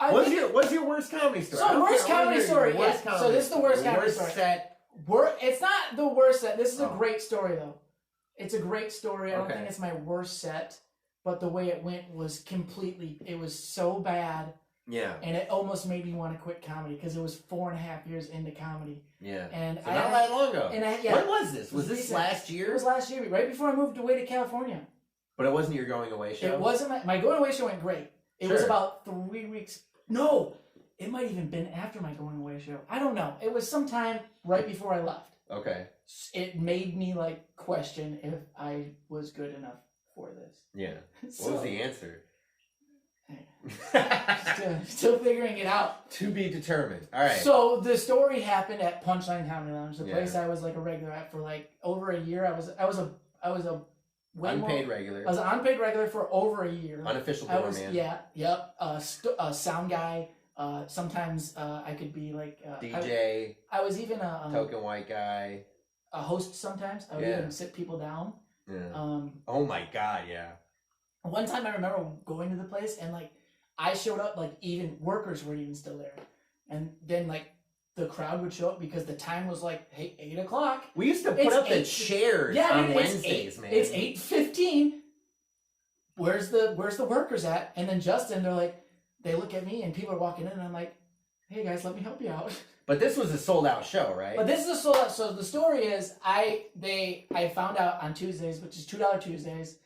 What's your worst comedy story? So worst comedy story. Worst Yeah. So this is the worst comedy worst story. Set. It's not the worst set. This is a great story though. It's a great story. I don't think it's my worst set, but the way it went was it was so bad. Yeah. And it almost made me want to quit comedy because it was 4.5 years into comedy. Yeah. And so not that long ago. And when was this? Was this last year? It was last year, right before I moved away to California. But it wasn't your going away show? It wasn't. My going away show went great. It was about 3 weeks. No, it might have even been after my going away show. I don't know. It was sometime right before I left. Okay. It made me question if I was good enough for this. Yeah. What was the answer? Still figuring it out. To be determined. All right. So the story happened at Punchline Comedy Lounge, the place I was a regular at for over a year. I was a unpaid regular. I was an unpaid regular for over a year. Unofficial doorman. Sound guy. Sometimes I could be DJ. I was even a token white guy. A host sometimes. I would even sit people down. Yeah. Oh my God! Yeah. One time I remember going to the place and I showed up even workers weren't even still there, and then the crowd would show up because the time was 8 o'clock. We used to put up the chairs on Wednesdays, man. It's 8:15. Where's the workers at? And then Justin, they look at me and people are walking in and I'm like, hey guys, let me help you out. But this was a sold out show, right? But this is a sold out. So the story is I found out on Tuesdays, which is $2 Tuesdays.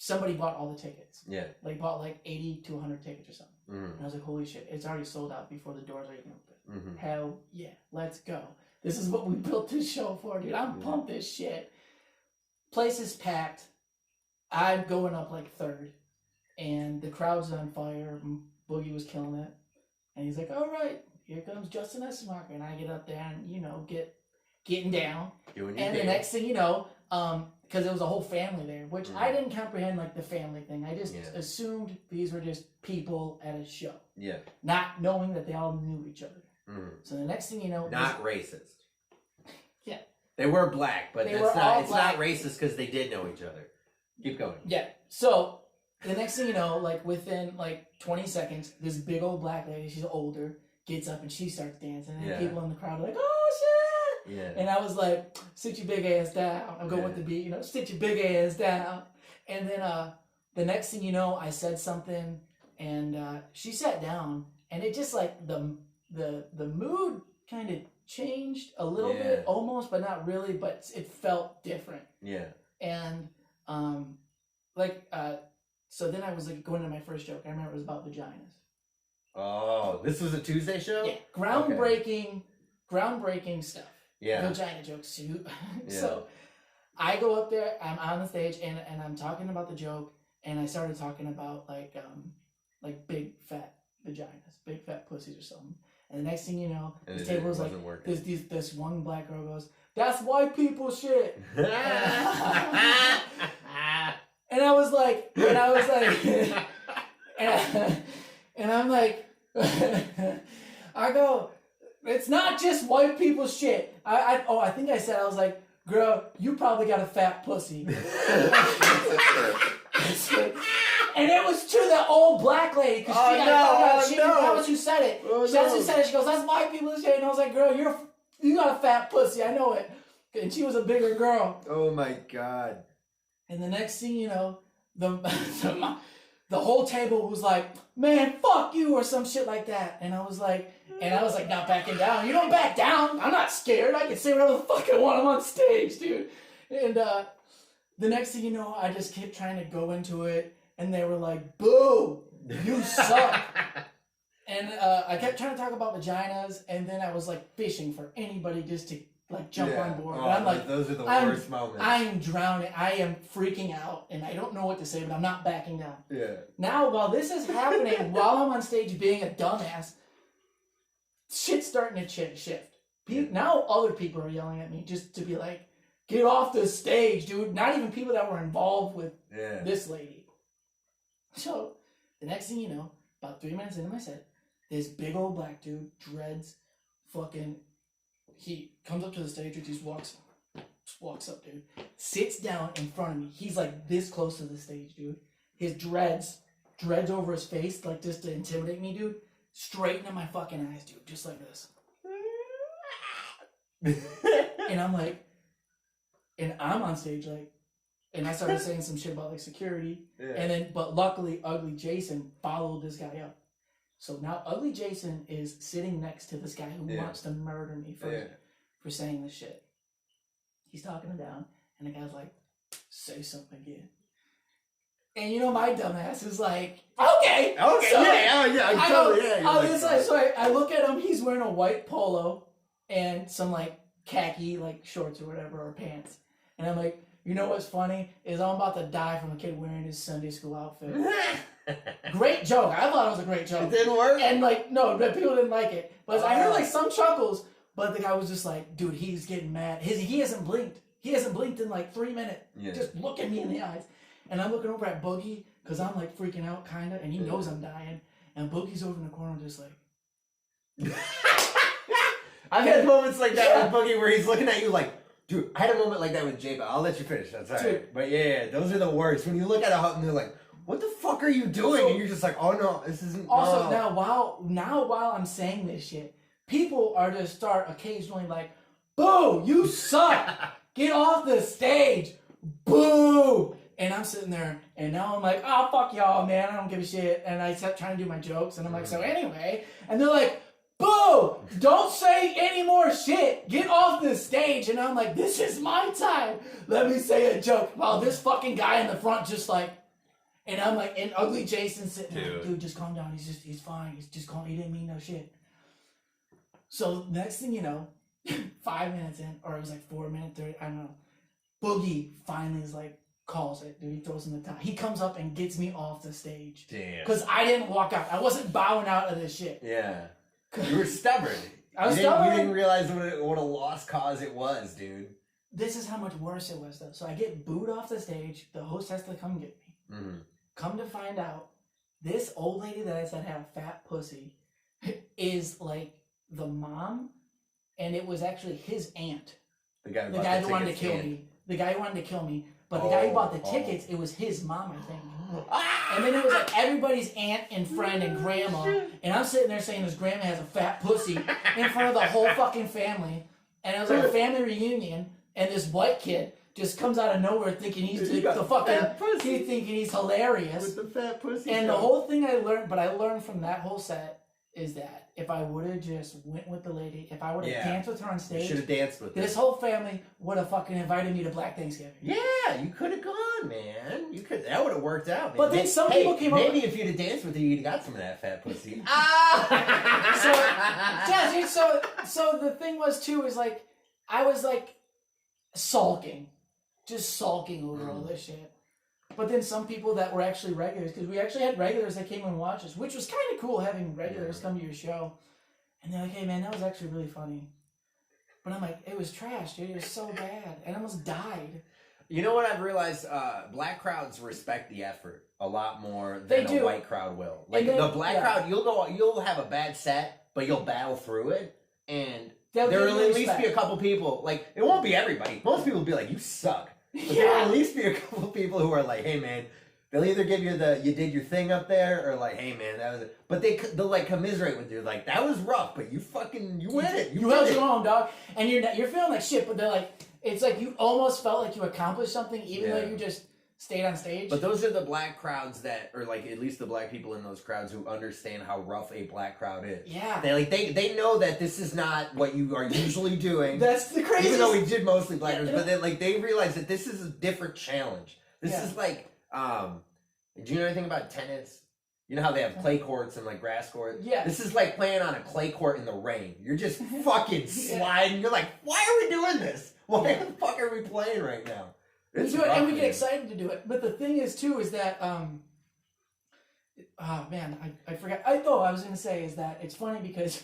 Somebody bought all the tickets. Yeah. Bought 80 to 100 tickets or something. Mm-hmm. And I was like, holy shit, it's already sold out before the doors are even open. Mm-hmm. Hell yeah, let's go. This is what we built this show for, dude. I'm pumped this shit. Place is packed. I'm going up third. And the crowd's on fire. Boogie was killing it. And he's like, all right, here comes Justin Essenmacher. And I get up there and, getting down. And the next thing you know, because it was a whole family there, which I didn't comprehend the family thing. I just assumed these were just people at a show. Yeah. Not knowing that they all knew each other. Mm-hmm. So the next thing you know... Not racist. Yeah. They were black, but it's not racist because they did know each other. Keep going. Yeah. So the next thing you know, within 20 seconds, this big old black lady, she's older, gets up and she starts dancing. And people in the crowd are like, oh shit! Yeah. And I was like, sit your big ass down. I'm going with the beat, sit your big ass down. And then the next thing you know, I said something and she sat down and it just the mood kind of changed a little bit almost, but not really, but it felt different. Yeah. And so then I was going to my first joke. I remember it was about vaginas. Oh, this was a Tuesday show? Yeah. Groundbreaking stuff. Yeah. Vagina jokes too. So I go up there, I'm on the stage and I'm talking about the joke and I started talking about big fat vaginas, big fat pussies or something. And the next thing you know, the table was this one black girl goes, that's white people shit. And I was like, and I'm like, I go, it's not just white people shit. I think I said, I was like, girl, you probably got a fat pussy. And it was to the old black lady because she didn't know what you said it. That's who said it. She goes, that's white people shit. And I was like, girl, you got a fat pussy. I know it. And she was a bigger girl. Oh my God. And the next thing you know, the whole table was like, man, fuck you, or some shit like that. And I was like, not backing down. You don't back down. I'm not scared. I can say whatever the fuck I want. I'm on stage, dude. And the next thing you know, I just kept trying to go into it. And they were like, boo, you suck. And I kept trying to talk about vaginas. And then I was fishing for anybody just to jump on board. Oh, I'm those are the worst moments. I am drowning. I am freaking out. And I don't know what to say, but I'm not backing down. Yeah. Now, while this is happening, while I'm on stage being a dumbass, shit's starting to shift. Now other people are yelling at me just to be like, get off the stage, dude. Not even people that were involved with this lady. So, the next thing you know, about 3 minutes into my set, this big old black dude, dreads, he comes up to the stage, just walks up, dude, sits down in front of me. He's this close to the stage, dude. His dreads dreads over his face, like just to intimidate me, dude. Straight into my fucking eyes, dude, just like this. And I'm like, and I'm on stage, like, and I started saying some shit about like security, and then, but luckily, Ugly Jason followed this guy up. So now Ugly Jason is sitting next to this guy who wants to murder me for saying this shit. He's talking him down, and the guy's like, "Say something again." And you know my dumbass is like, okay. So I look at him. He's wearing a white polo and some like khaki like shorts or whatever or pants, and I'm like, you know what's funny is I'm about to die from a kid wearing his Sunday school outfit. Great joke. I thought it was a great joke. It didn't work? And like, no, people didn't like it. But I heard like some chuckles, but the guy was just like, dude, he's getting mad. He hasn't blinked. He hasn't blinked in like 3 minutes. Yeah. Just look at me in the eyes. And I'm looking over at Boogie, because I'm like freaking out kind of, and he knows I'm dying. And Boogie's over in the corner just like... I've had moments like that with Boogie where he's looking at you like, dude, I had a moment like that with Jay, but I'll let you finish. That's all right. But those are the worst. When you look at a hut and they're like, what the fuck are you doing? And you're just like, oh no, this isn't... Also, now while I'm saying this shit, people are to start occasionally like, boo, you suck. Get off the stage. Boo. And I'm sitting there, and now I'm like, oh, fuck y'all, man. I don't give a shit. And I kept trying to do my jokes, and I'm like, so anyway. And they're like, boo! Don't say any more shit. Get off the stage. And I'm like, this is my time. Let me say a joke. While this fucking guy in the front just like, and I'm like, and Ugly Jason sitting there, dude, just calm down. He's fine. He's just calm. He didn't mean no shit. So next thing you know, 5 minutes in, or it was like 4 minutes, 30, I don't know. Boogie finally is like, calls it, dude. He throws in the towel. He comes up and gets me off the stage. Damn. Because I didn't walk out. I wasn't bowing out of this shit. Yeah. You were stubborn. I was stubborn. You didn't realize what a lost cause it was, dude. This is how much worse it was, though. So I get booed off the stage. The host has to come get me. Mm-hmm. Come to find out, this old lady that I said had a fat pussy is like the mom, and it was actually his aunt. The guy who wanted to kill me. The guy who wanted to kill me. But the guy who bought the tickets, it was his mom, I think. And then it was like everybody's aunt and friend and grandma. And I'm sitting there saying his grandma has a fat pussy in front of the whole fucking family. And it was like a family reunion. And this white kid just comes out of nowhere thinking he's thinking he's hilarious. With the fat pussy. And the whole thing I learned from that whole set is that if I would have just went with the lady, if I would have danced with her on stage, should have danced with this whole family would have fucking invited me to Black Thanksgiving. Yeah, you could have gone, man. That would have worked out. Man. But then some people came up. Maybe if you'd have danced with her, you'd have got some of that fat pussy. So the thing was too is like I was like sulking over all this shit. But then some people that were actually regulars, because we actually had regulars that came and watched us, which was kind of cool having regulars come to your show. And they're like, hey man, that was actually really funny. But I'm like, it was trash, dude. It was so bad. And I almost died. You know what I've realized? Black crowds respect the effort a lot more than a white crowd will. Like the black crowd, you'll have a bad set, but you'll battle through it. And there will at least be a couple people, like, it won't be everybody. Most people will be like, you suck. But there will at least be a couple people who are like, hey man, they'll either give you you did your thing up there, or like, hey man, that was it. But they'll like commiserate with you, like, that was rough, but you win it. You held your own, dog. And you're feeling like shit, but they're like, it's like you almost felt like you accomplished something, even though you just stayed on stage. But those are the black crowds that, or like at least the black people in those crowds who understand how rough a black crowd is. Yeah. They know that this is not what you are usually doing. That's the craziest. Even though we did mostly black crowds, but they realize that this is a different challenge. This is like, do you know anything about tennis? You know how they have clay courts and like grass courts? Yeah. This is like playing on a clay court in the rain. You're just fucking sliding. You're like, why are we doing this? Why the fuck are we playing right now? We do it, and we get excited to do it. But the thing is, too, is that, oh man, I forgot. I was going to say is that it's funny because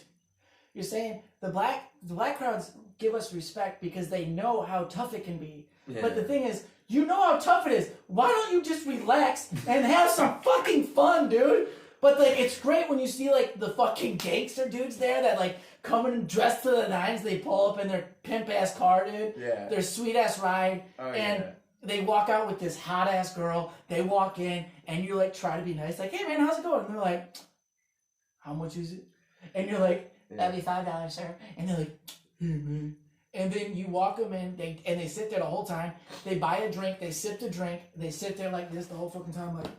you're saying the black crowds give us respect because they know how tough it can be. Yeah. But the thing is, you know how tough it is. Why don't you just relax and have some fucking fun, dude? But like, it's great when you see like the fucking gangster dudes there that like coming and dressed to the nines. They pull up in their pimp ass car, dude. Yeah. Their sweet ass ride, they walk out with this hot ass girl. They walk in and you like try to be nice, like, hey man, how's it going? And they're like, how much is it? And you're like, that'd be $5, sir. And they're like, mm-hmm. And then you walk them in, they sit there the whole time. They buy a drink, they sip the drink, they sit there like this the whole fucking time, like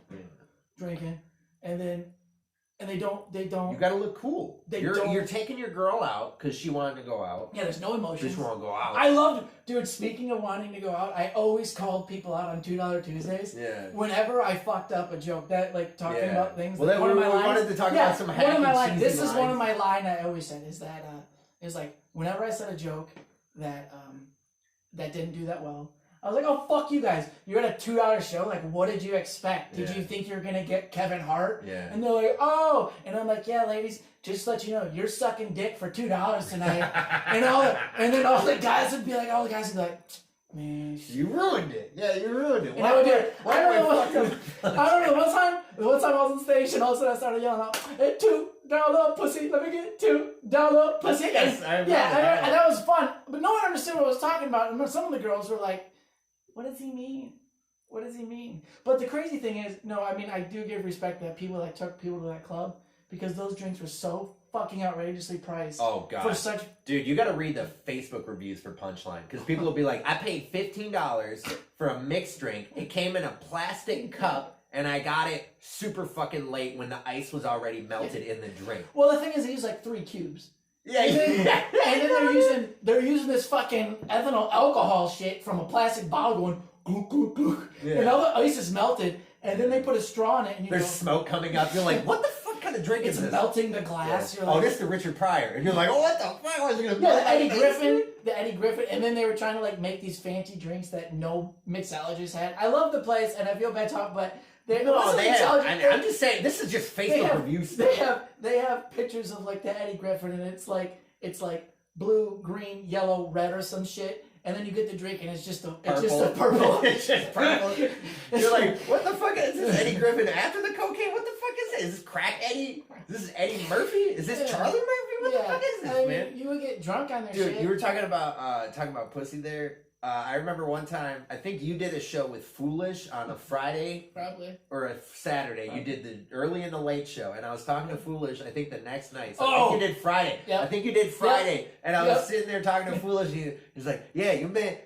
drinking, and they don't. You gotta look cool. You're taking your girl out because she wanted to go out. Yeah, there's no emotion. Just want to go out. I loved, dude. Speaking of wanting to go out, I always called people out on $2 Tuesdays. Yeah. Whenever I fucked up a joke that like talking about things. Well, one of my lines, wanted to talk about some hacky, one of my lines. This lines. is one of my lines I always said is that is like whenever I said a joke that that didn't do that well, I was like, oh, fuck you guys. You're at a $2 show. Like, what did you expect? Did you think you were going to get Kevin Hart? Yeah. And they're like, oh. And I'm like, yeah, ladies, just to let you know, you're sucking dick for $2 tonight. and then all the guys would be like, man. You ruined it. Yeah, you ruined it. And I would do it. I don't know. One time I was on stage and all of a sudden I started yelling out, hey, $2 pussy. Let me get $2 pussy. Yes, I remember and that was fun. But no one understood what I was talking about. And some of the girls were like, what does he mean? What does he mean? But the crazy thing is, no, I mean, I do give respect that people that took people to that club because those drinks were so fucking outrageously priced. Oh, God. For such... Dude, you got to read the Facebook reviews for Punchline because people will be like, I paid $15 for a mixed drink. It came in a plastic cup and I got it super fucking late when the ice was already melted in the drink. Well, the thing is, they use like 3 cubes. Yeah, and then they're using this fucking ethanol alcohol shit from a plastic bottle going gluk gluk gluk, and all the ice is melted, and then they put a straw in it, and there's smoke coming up. You're like, what the fuck kind of drink is this? It's melting the glass. Yeah. You're like, this is the Richard Pryor, and you're like, oh, what the fuck was it gonna be? The Eddie Griffin, and then they were trying to like make these fancy drinks that no mixologists had. I love the place, and I feel bad talking, but. I'm just saying, this is just Facebook reviews. They have pictures of like the Eddie Griffin, and it's like blue, green, yellow, red, or some shit. And then you get the drink, and it's just a purple. It's just purple. You're like, what the fuck is this? Eddie Griffin after the cocaine? What the fuck is this? Is this crack Eddie? Is this Eddie Murphy? Is this Charlie Murphy? What the fuck is this, man? You would get drunk on their shit. Dude, you were talking about pussy there. I remember one time, I think you did a show with Foolish on a Friday. Probably. Or a Saturday. You did the early and the late show. And I was talking to Foolish, I think the next night. So I think you did Friday. Yep. I think you did Friday. Yep. And I was sitting there talking to Foolish. And he's like, yeah,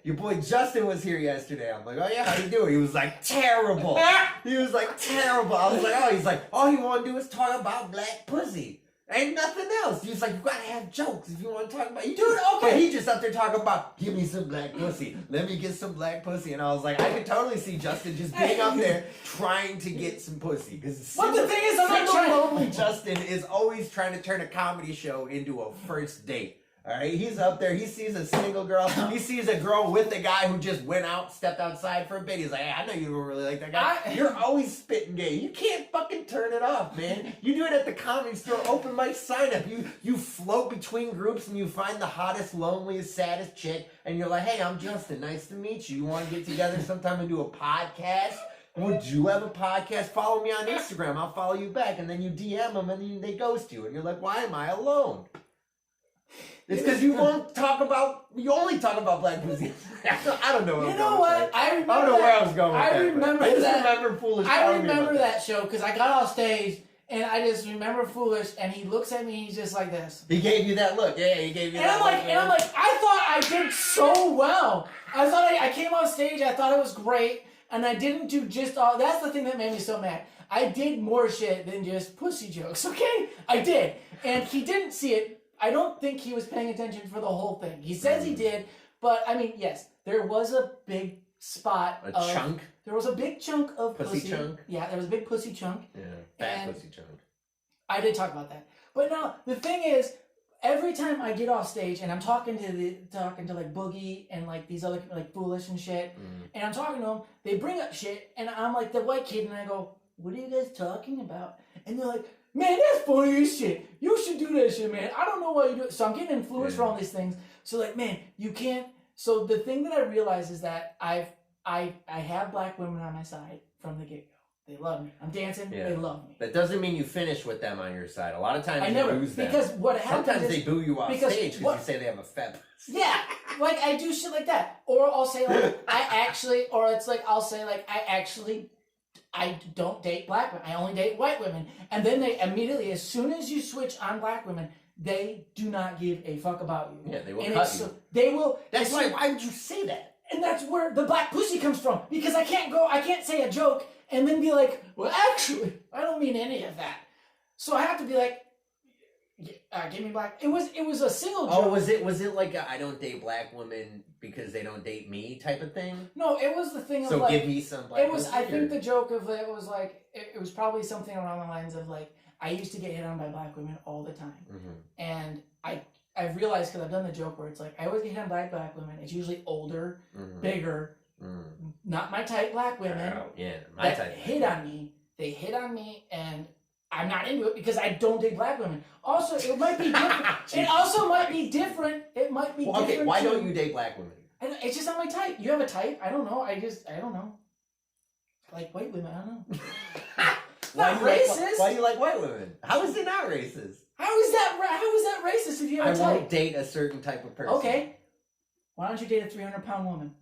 your boy Justin was here yesterday. I'm like, oh yeah, how you doing? He was like, terrible. He was like, terrible. I was like, oh, he's like, all he want to do is talk about black pussy. Ain't nothing else. He's like, you gotta have jokes if you want to talk about. You do it, okay. But he just up there talking about, give me some black pussy. Let me get some black pussy. And I was like, I could totally see Justin just being up there trying to get some pussy. Because but the thing is, I'm not trying. Lonely Justin is always trying to turn a comedy show into a first date. All right, he's up there. He sees a single girl. He sees a girl with a guy who just went out, stepped outside for a bit. He's like, hey, I know you don't really like that guy. You're always spitting gay. You can't fucking turn it off, man. You do it at the comedy store, open mic sign up. You float between groups and you find the hottest, loneliest, saddest chick, and you're like, hey, I'm Justin. Nice to meet you. You want to get together sometime and do a podcast? Would you have a podcast? Follow me on Instagram. I'll follow you back. And then you DM them and then they ghost you. And you're like, why am I alone? It's because you only talk about black pussy. I don't know. You know what? I don't know where I was going with that. I remember that show because I got off stage and I just remember Foolish and he looks at me and he's just like this. He gave you that look. Yeah, he gave you that look. And I'm like, I thought I did so well. I thought I came off stage, I thought it was great, and I didn't do just all. That's the thing that made me so mad. I did more shit than just pussy jokes, okay? I did. And he didn't see it. I don't think he was paying attention for the whole thing. He says he did, but I mean, yes, there was a big spot. Chunk? There was a big chunk of pussy. Chunk? Yeah, there was a big pussy chunk. Yeah, fat pussy chunk. I did talk about that. But no, the thing is, every time I get off stage and I'm talking to like Boogie and like these other like Foolish and shit, and I'm talking to them, they bring up shit, and I'm like the white kid, and I go, "What are you guys talking about?" And they're like, "Man, that's funny as shit. You should do that shit, man. I don't know why you do it." So I'm getting influenced for all these things. So like, man, you can't. So the thing that I realize is that I have black women on my side from the get-go. They love me. I'm dancing. Yeah. They love me. That doesn't mean you finish with them on your side. A lot of times you lose them. Because what happens sometimes they boo you off stage because you say they have a fat. Yeah, like I do shit like that, or I'll say like I'll say like I don't date black women. I only date white women, and then they immediately, as soon as you switch on black women, they do not give a fuck about you. Yeah, they will cut you. They will. That's why. Why would you say that? And that's where the black pussy comes from, because I can't say a joke and then be like, well, actually, I don't mean any of that. So I have to be like, give me black. It was a single joke. Oh, was it like I don't date black women because they don't date me type of thing? No, it was the thing of so give me some black. It was. I think the joke of it was like it was probably something around the lines of like I used to get hit on by black women all the time, and I've realized, because I've done the joke where it's like I always get hit on by black women. It's usually older, bigger, not my type black women. My type hit on me. They hit on me, and I'm not into it because I don't date black women. Also, it might be different. It also might be different. It might be different. Okay, why don't you date black women? It's just not my type. You have a type? I don't know. I don't know. I like white women. I don't know. Not racist. Why do you like white women? How is it not racist? How is that racist if you have a type? I won't date a certain type of person. Okay. Why don't you date a 300-pound woman?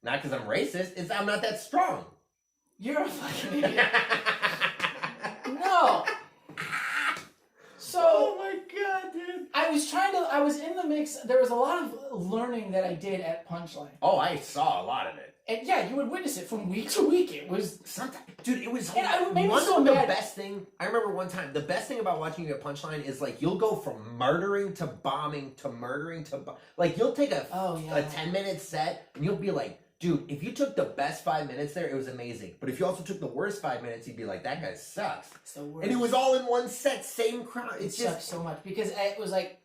Not because I'm racist. I'm not that strong. You're a fucking idiot. No. So. Oh my god, dude. I was in the mix. There was a lot of learning that I did at Punchline. Oh, I saw a lot of it. And yeah, you would witness it from week to week. It was sometimes, dude. It was best thing. I remember one time. The best thing about watching you at Punchline is like you'll go from murdering to bombing to murdering to like you'll take a 10-minute set and you'll be like, dude, if you took the best 5 minutes there, it was amazing. But if you also took the worst 5 minutes, you'd be like, that guy sucks. It's the worst. And it was all in one set, same crowd. It sucks so much because it was like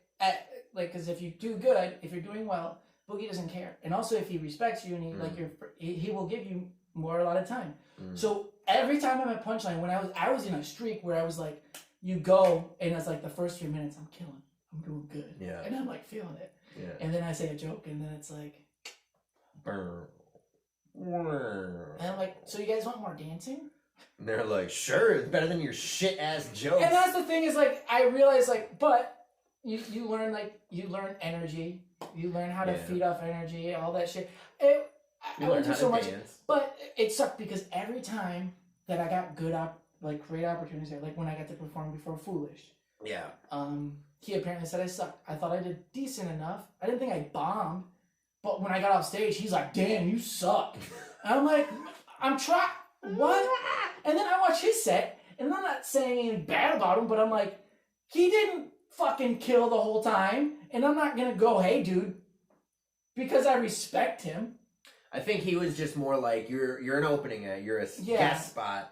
because if you do good, if you're doing well, Boogie doesn't care, and also if he respects you and he will give you a lot of time. So every time I'm at Punchline, when I was in a streak where I was like, you go and it's like the first few minutes I'm killing, I'm doing good, and I'm like feeling it, and then I say a joke and then it's like, and I'm like, so you guys want more dancing? And they're like, sure, it's better than your shit ass jokes. And that's the thing is like I realize like, but you learn energy. You learn how to feed off energy, all that shit. I went through so much, but it sucked because every time that I got great opportunities there, like when I got to perform before Foolish. Yeah. He apparently said I sucked. I thought I did decent enough. I didn't think I bombed, but when I got off stage, he's like, "Damn, you suck." And I'm like, "I'm trying." What? And then I watch his set, and I'm not saying anything bad about him, but I'm like, he didn't fucking kill the whole time. And I'm not gonna go, hey, dude, because I respect him. I think he was just more like you're an opening act, you're a guest spot.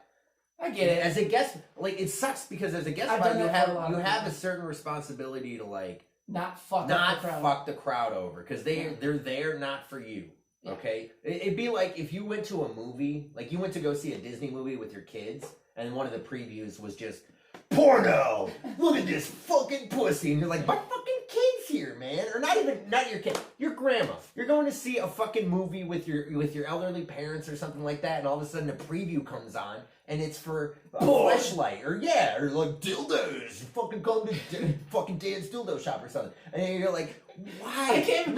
I get it. As a guest, like it sucks because as a guest spot, you have a certain responsibility to like not fuck the crowd over because they're there not for you. Yeah. Okay, it'd be like if you went to a movie, like you went to go see a Disney movie with your kids, and one of the previews was just porno. Look at this fucking pussy, and you're like, my fucking kid's here, man, or not your kid, your grandma. You're going to see a fucking movie with your elderly parents or something like that, and all of a sudden a preview comes on, and it's for a fleshlight, or like dildos. Fucking come to fucking Dan's dildo shop or something, and you're like, why? I came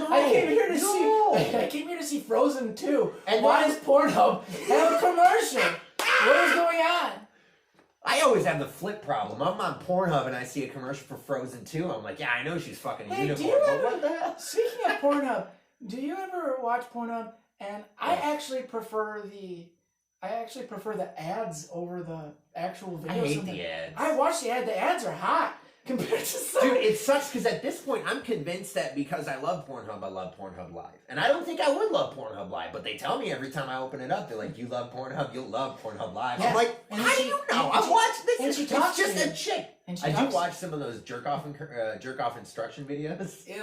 here to see Frozen 2. And why does Pornhub have a commercial? What is going on? I always have the flip problem. I'm on Pornhub and I see a commercial for Frozen 2. I'm like, yeah, I know she's fucking a unicorn, but what the hell? Speaking of Pornhub, do you ever watch Pornhub? And I actually prefer the ads over the actual video. I hate the ads. I watch the ad. The ads are hot. Compared to some. Dude, it sucks because at this point I'm convinced that because I love Pornhub, I love Pornhub Live. And I don't think I would love Pornhub Live, but they tell me every time I open it up, they're like, you love Pornhub, you'll love Pornhub Live. Yeah. I'm like, how do you know? I've watched this. It's just a chick. I do watch some of those jerk off instruction videos. Ew.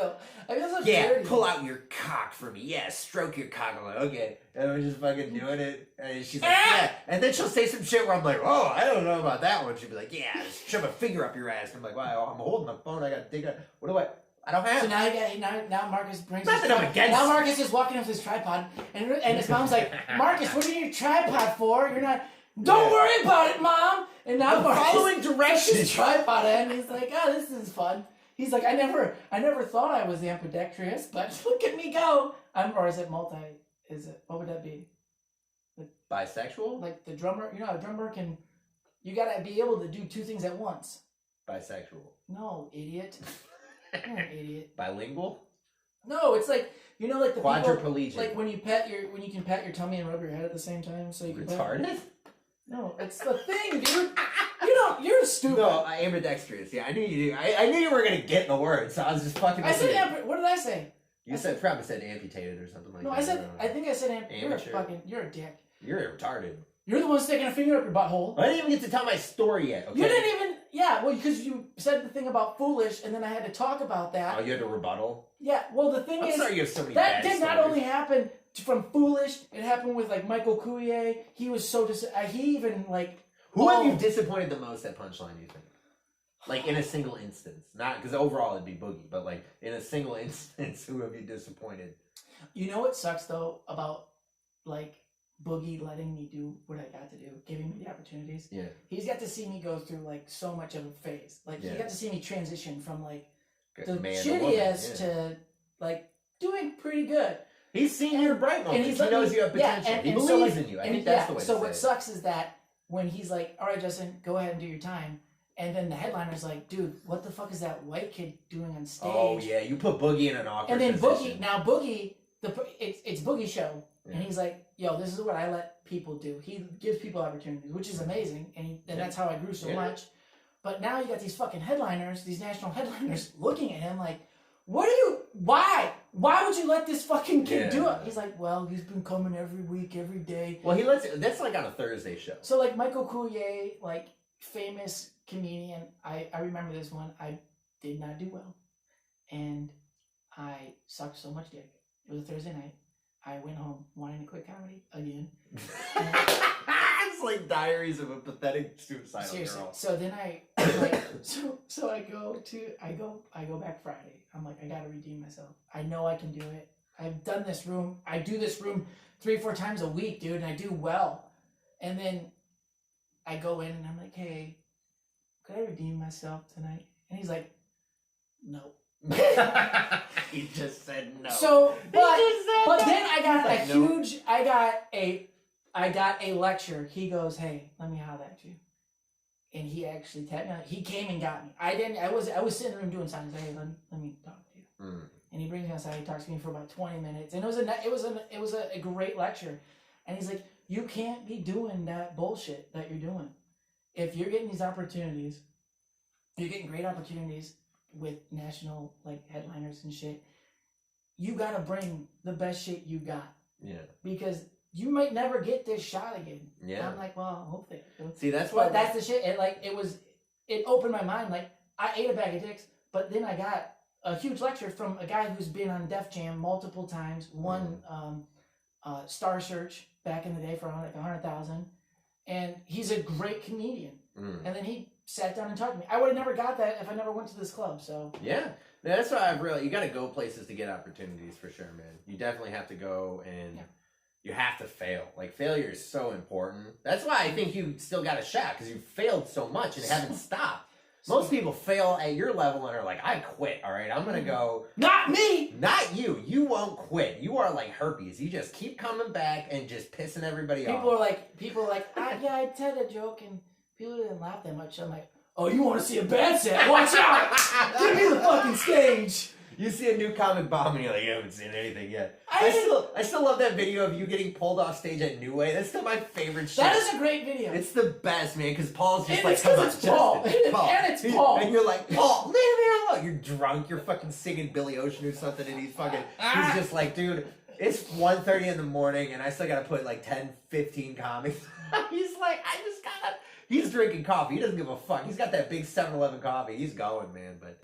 I mean, that's dirty. Pull out your cock for me. Yeah, stroke your cock. I'm like, okay. And I'm just fucking doing it. And she's like, yeah. And then she'll say some shit where I'm like, oh, I don't know about that one. She'll be like, yeah, just shove a finger up your ass. And I'm like, wow, I'm holding my phone. I got to dig out. What I don't have. So now Marcus brings. Not that I'm against. Now Marcus is walking up with his tripod, and his mom's like, Marcus, what do you need your tripod for? You're not. Don't worry about it, Mom. And now I'm Marcus following directions. His tripod, and he's like, oh, this is fun. He's like, I never thought I was ambidextrous, but look at me go. Or is it multi? What would that be? Bisexual? Like the drummer, a drummer you gotta be able to do two things at once. Bisexual. No, idiot. You're an idiot. Bilingual? No, it's like, like the quadriplegic. Like when you can pat your tummy and rub your head at the same time, so you can. Retarded? No, it's the thing, dude. You're stupid. No, ambidextrous. Yeah, I knew you. I knew you were gonna get the word, so I was just fucking. I said what did I say? You probably said amputated or something like that. No, I think I said you're a dick. You're retarded. You're the one sticking a finger up your butthole. I didn't even get to tell my story yet. Okay? You didn't even. Yeah, well, because you said the thing about foolish, and then I had to talk about that. Oh, you had to rebuttal? Yeah, well, the thing is... I'm sorry you have so many that bad did not stories. only happen from foolish, it happened with, like, Michael Coulier. He was so... he even, like... Who have you disappointed the most at Punchline, do you think? Like, in a single instance. Not... Because overall it'd be Boogie, but, like, in a single instance, who have you disappointed? You know what sucks, though, about, like... Boogie letting me do what I got to do, giving me the opportunities. Yeah. He's got to see me go through like so much of a phase. Like he got to see me transition from like the shittiest to like doing pretty good. He's seen your bright moments. He knows you have potential. He believes in you. I think that's the way to say it. So what sucks is that when he's like, all right, Justin, go ahead and do your time. And then the headliner's like, dude, what the fuck is that white kid doing on stage? Oh, yeah. You put Boogie in an awkward position. And then Boogie, it's Boogie's show. Yeah. And he's like, yo, this is what I let people do. He gives people opportunities, which is amazing. And that's how I grew so much. But now you got these fucking headliners, these national headliners, looking at him like, why would you let this fucking kid do it? He's like, well, he's been coming every week, every day. Well, that's like on a Thursday show. So like Michael Coulier, like famous comedian, I remember this one, I did not do well. And I sucked so much dick. It was a Thursday night. I went home wanting to quit comedy again. It's like Diaries of a Pathetic Suicidal Girl. So then I go back Friday. I'm like, I gotta redeem myself. I know I can do it. I've done this room. I do this room 3-4 times a week, dude, and I do well. And then I go in and I'm like, hey, could I redeem myself tonight? And he's like, no. He just said no. So, but then I got a lecture. He goes, hey, let me holler at you. And he actually tapped me. He came and got me. I was sitting in the room doing something. He's like, hey, let me talk to you. Mm. And he brings me outside. He talks to me for about 20 minutes. And it was a great lecture. And he's like, you can't be doing that bullshit that you're doing. If you're getting these opportunities, you're getting great opportunities with national like headliners and shit, you gotta bring the best shit you got. Yeah. Because you might never get this shot again. Yeah. And I'm like, well, hopefully. See, that's why. But that's the shit. It opened my mind. Like I ate a bag of dicks, but then I got a huge lecture from a guy who's been on Def Jam multiple times. Won Star Search back in the day for like 100,000, and he's a great comedian. Mm. And then he sat down and talked to me. I would have never got that if I never went to this club. So yeah, that's why you got to go places to get opportunities for sure, man. You definitely have to go and you have to fail. Like failure is so important. That's why I think you still got a shot because you failed so much and haven't stopped. Most people fail at your level and are like, I quit. All right, I'm gonna go. Not me. Not you. You won't quit. You are like herpes. You just keep coming back and just pissing everybody off. People are like, yeah, I said a joke and people didn't laugh that much. I'm like, oh, you want to see a bad set? Watch out! Give me the fucking stage. You see a new comic bomb and you're like, you haven't seen anything yet. I still love that video of you getting pulled off stage at New Way. That's still my favorite shit. That is a great video. It's the best, man, because Paul's just and like, come on, it's Paul. And it's Paul. And you're like, Paul, leave me alone. You're drunk. You're fucking singing Billy Ocean or something, and he's just like, dude, it's 1:30 in the morning, and I still got to put like 10, 15 comics. He's like, he's drinking coffee. He doesn't give a fuck. He's got that big 7-Eleven coffee. He's going, man, but...